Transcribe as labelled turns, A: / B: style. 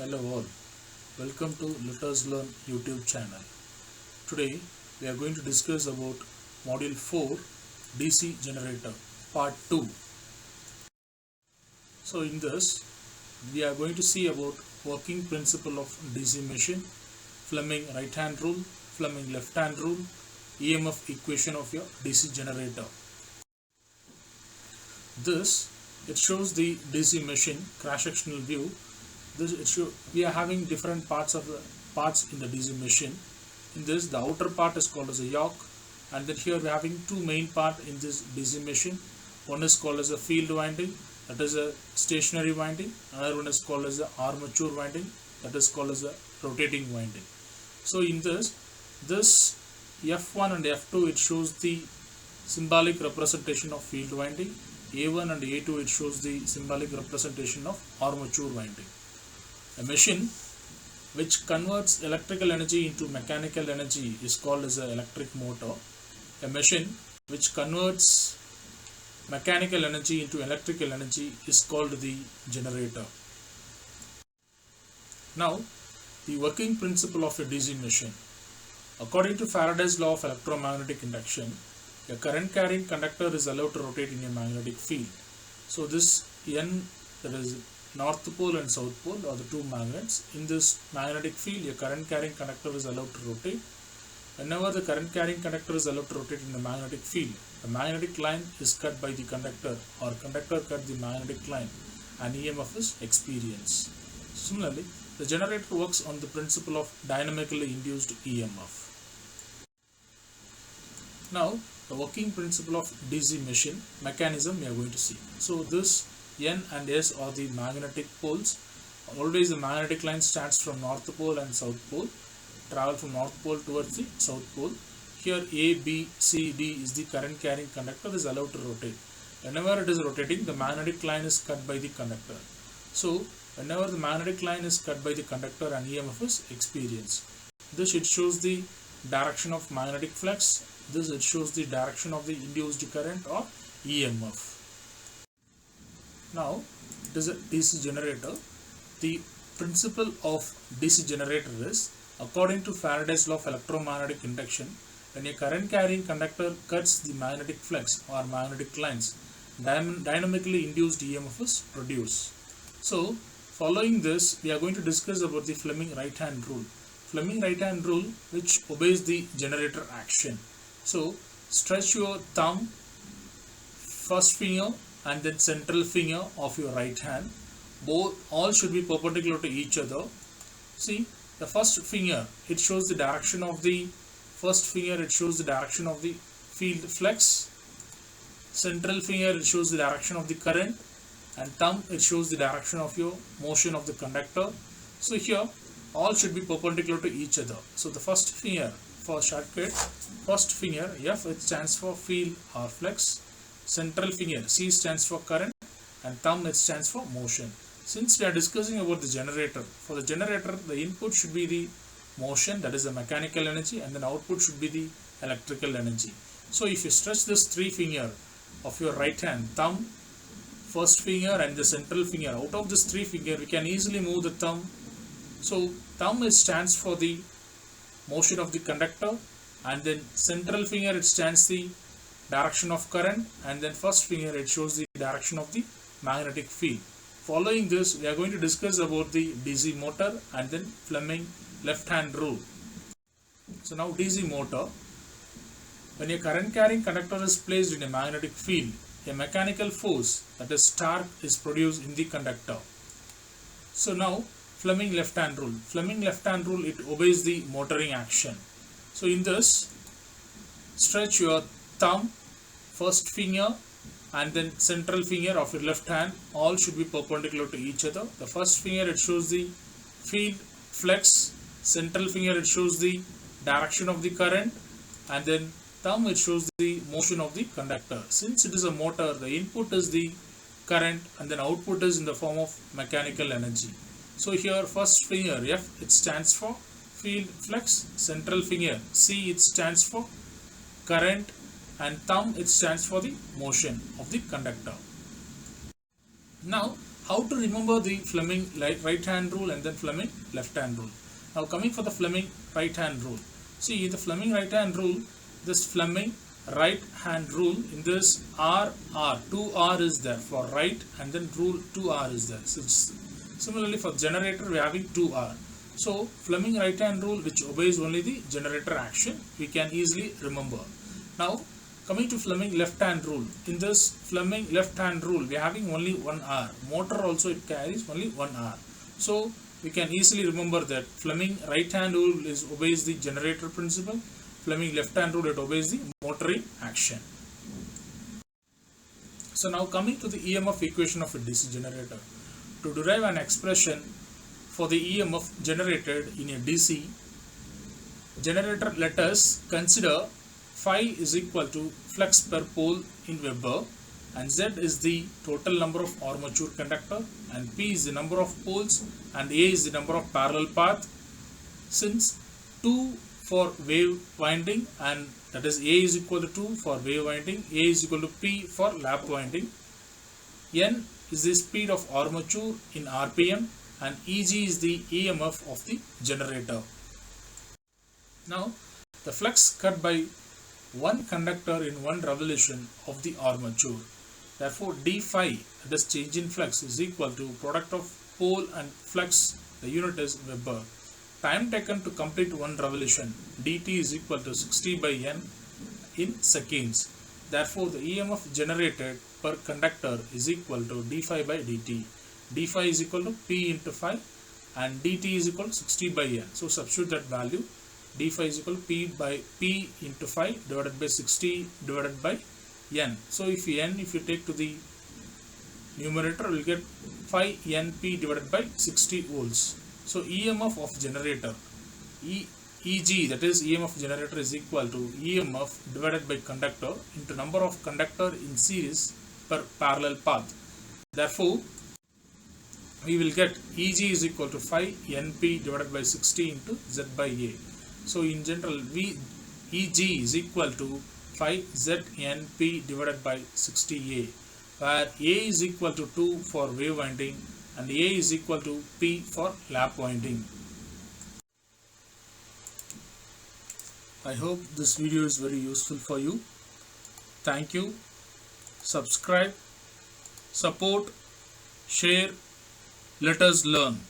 A: Hello all, welcome to Let Us Learn YouTube channel. Today we are going to discuss about Module 4 DC Generator Part 2. So in this we are going to see about working principle of DC machine, Fleming right hand rule, Fleming left hand rule, EMF equation of your DC generator. It shows the DC machine crash sectional view. We are having different parts in the DC machine. In this, the outer part is called as a yoke, and then here we are having two main parts in this DC machine. One is called as a field winding, that is a stationary winding. Another one is called as the armature winding, that is called as a rotating winding. So in this F1 and F2, it shows the symbolic representation of field winding. A1 and A2, it shows the symbolic representation of armature winding. A machine which converts electrical energy into mechanical energy is called as an electric motor. A machine which converts mechanical energy into electrical energy is called the generator. Now, the working principle of a DC machine. According to Faraday's law of electromagnetic induction, a current carrying conductor is allowed to rotate in a magnetic field. So this N, that is North Pole and South Pole, are the two magnets. In this magnetic field, a current carrying conductor is allowed to rotate. Whenever the current carrying conductor is allowed to rotate in the magnetic field, the magnetic line is cut by the conductor, or conductor cut the magnetic line, and EMF is experienced. Similarly, the generator works on the principle of dynamically induced EMF. Now, the working principle of DC machine mechanism we are going to see. So this N and S are the magnetic poles. Always the magnetic line starts from North Pole and South Pole, travel from North Pole towards the South Pole. Here A, B, C, D is the current carrying conductor is allowed to rotate. Whenever it is rotating, the magnetic line is cut by the conductor. So whenever the magnetic line is cut by the conductor and EMF is experienced. This it shows the direction of magnetic flux. This it shows the direction of the induced current or EMF. Now, it is a DC generator. The principle of DC generator is, according to Faraday's law of electromagnetic induction, when a current carrying conductor cuts the magnetic flux or magnetic lines, dynamically induced EMF is produced. So, following this, we are going to discuss about the Fleming right hand rule. Fleming right hand rule, which obeys the generator action. So, stretch your thumb, first finger and then central finger of your right hand. All should be perpendicular to each other. See, the first finger, it shows the direction of the field flux. Central finger, it shows the direction of the current, and thumb, it shows the direction of your motion of the conductor. So here all should be perpendicular to each other. So the first finger, for shortcut, first finger F, it stands for field or flux. Central finger C stands for current, and thumb, it stands for motion. Since we are discussing about the generator, for the generator the input should be the motion, that is the mechanical energy, and then output should be the electrical energy. So if you stretch this three finger of your right hand, thumb, first finger and the central finger, out of this three finger we can easily move the thumb. So thumb, it stands for the motion of the conductor, and then central finger, it stands the direction of current, and then first finger, it shows the direction of the magnetic field. Following this, we are going to discuss about the DC motor and then Fleming left hand rule. So now DC motor, when a current carrying conductor is placed in a magnetic field, a mechanical force, that is torque, is produced in the conductor. So now Fleming left hand rule. Fleming left hand rule, it obeys the motoring action. So in this, stretch your thumb, first finger and then central finger of your left hand, all should be perpendicular to each other. The first finger, it shows the field flux, central finger, it shows the direction of the current, and then thumb, it shows the motion of the conductor. Since it is a motor, the input is the current and then output is in the form of mechanical energy. So here first finger F, it stands for field flux, central finger C, it stands for current, and thumb, it stands for the motion of the conductor. Now, how to remember the Fleming right hand rule and then Fleming left hand rule. Now coming for the Fleming right hand rule. See, the Fleming right hand rule, this Fleming right hand rule, in this R, 2R is there for right, and then rule 2R is there. So similarly for generator we are having 2R. So Fleming right hand rule, which obeys only the generator action, we can easily remember. Now coming to Fleming left hand rule, in this Fleming left hand rule we are having only 1R. Motor also it carries only 1R. So we can easily remember that Fleming right hand rule obeys the generator principle, Fleming left hand rule, it obeys the motoring action. So now coming to the EMF equation of a DC generator. To derive an expression for the EMF generated in a DC generator, let us consider phi is equal to flux per pole in Weber, and Z is the total number of armature conductor, and P is the number of poles, and A is the number of parallel path. Since 2 for wave winding, and that is A is equal to 2 for wave winding, A is equal to P for lap winding, N is the speed of armature in RPM, and Eg is the EMF of the generator. Now the flux cut by one conductor in one revolution of the armature. Therefore d phi, that is change in flux, is equal to product of pole and flux, the unit is Weber. Time taken to complete one revolution, dt is equal to 60 by n in seconds. Therefore the EMF generated per conductor is equal to d phi by dt. d phi is equal to p into phi, and dt is equal to 60 by n. So substitute that value, d phi is equal to p into phi divided by 60 divided by n. So if you take to the numerator, we will get phi np divided by 60 volts. So EMF of generator, EG, that is EMF generator, is equal to EMF divided by conductor into number of conductor in series per parallel path. Therefore we will get EG is equal to phi np divided by 60 into Z by A. So in general, EG is equal to phi ZNP divided by 60A, where A is equal to 2 for wave winding and A is equal to P for lap winding. I hope this video is very useful for you. Thank you. Subscribe, support, share. Let us learn.